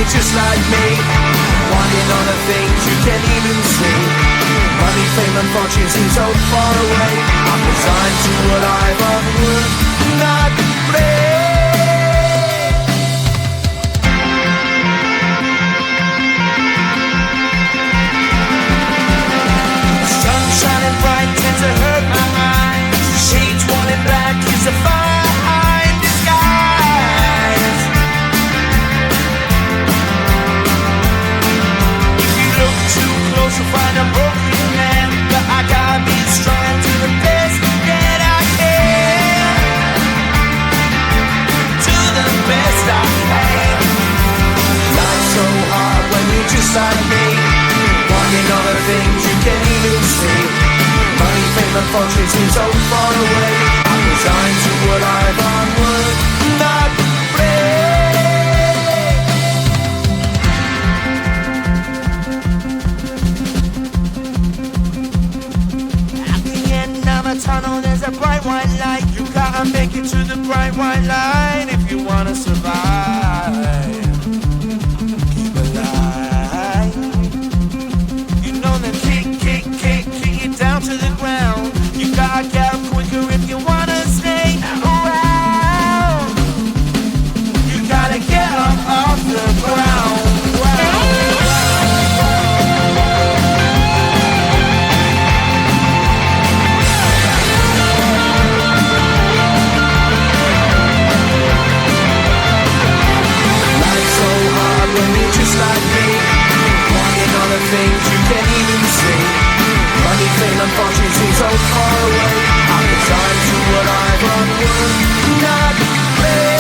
just like me, wanting all the things you can't even see. Money, fame and fortune seem so far away. I'm resigned to what I've unworked, not play. Sun shining bright tends to hurt my eyes. Shades worn in black is a fine disguise. If you look too close you'll find a broken man, but I gotta be strong to the best that I can. To the best I can. Life's so hard when you're just like me, wanting all the things you can't even see. Money, fame and fortune seem so far away. I'm resigned to what I've unworked, not play. At the end of a tunnel there's a bright white light. You gotta make it to the bright white light if you wanna survive. Keep alive. You know that kick it down to the ground. You gotta get up quicker if you wanna stay around. You gotta get up off the ground. Life's so hard when you're just like me, wanting all the things you can't even see. Money, fame and fortune seem so far away. I'm resigned to what I've unworked, not play.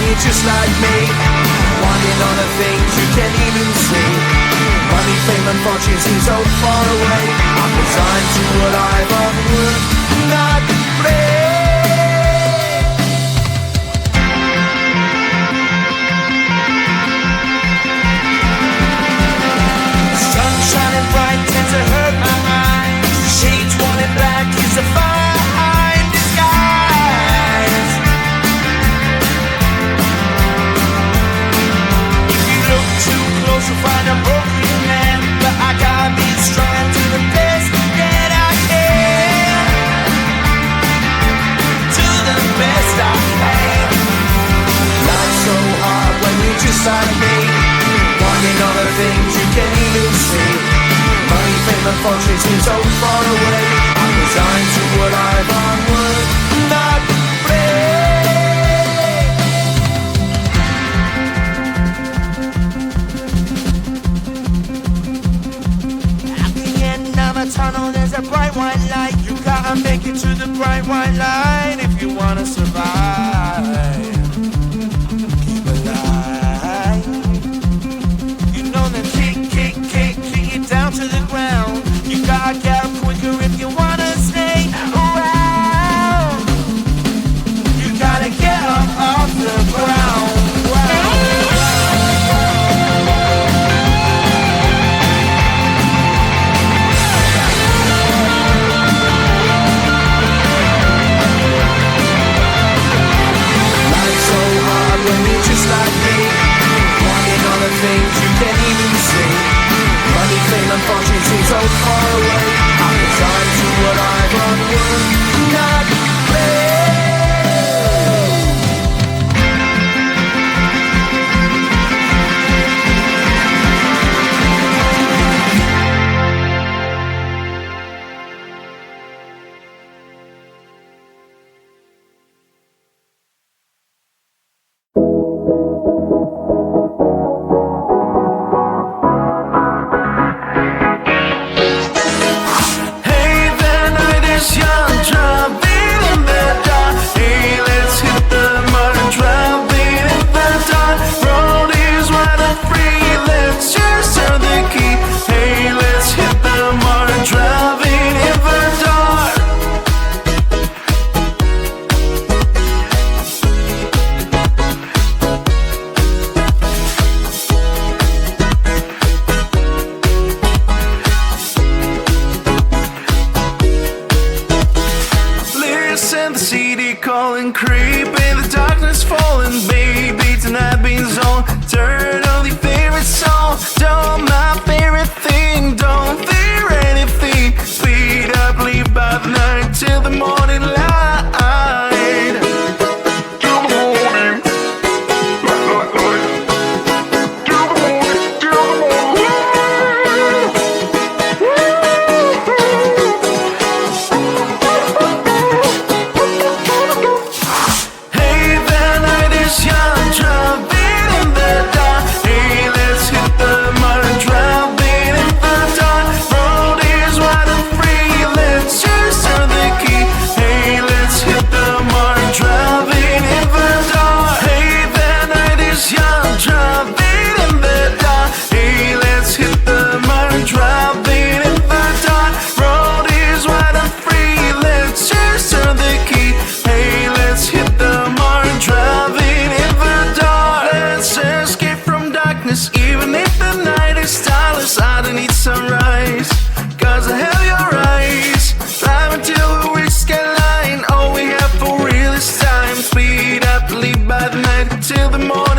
you're just like me, wanting all the things you can't even see. Money, fame and fortune seem so far away. I'm resigned to a life of work, not play. Sun shining bright tends to hurt my eyes. Shades worn in black is a fine disguise. If you look too close you'll find a broken man, but I gotta be strong and do the best that I can. Do the best I can. Life's so hard when you're just like me, wanting all the things you can't even see. Money, fame and fortune seem so far away. I'm resigned to a life on work, not play. At the end of a tunnel there's a bright white light. You gotta make it to the bright white light if you wanna survive. Keep alive. You know that kick it down to the ground. You gotta get up quicker if you wanna stay around. You gotta get up off the ground. Life's so hard when you're just like me, wanting all the things you can't even see. Money, fame and fortune seem so far away. I'm resigned to what I've unworked, not play. Till the morning.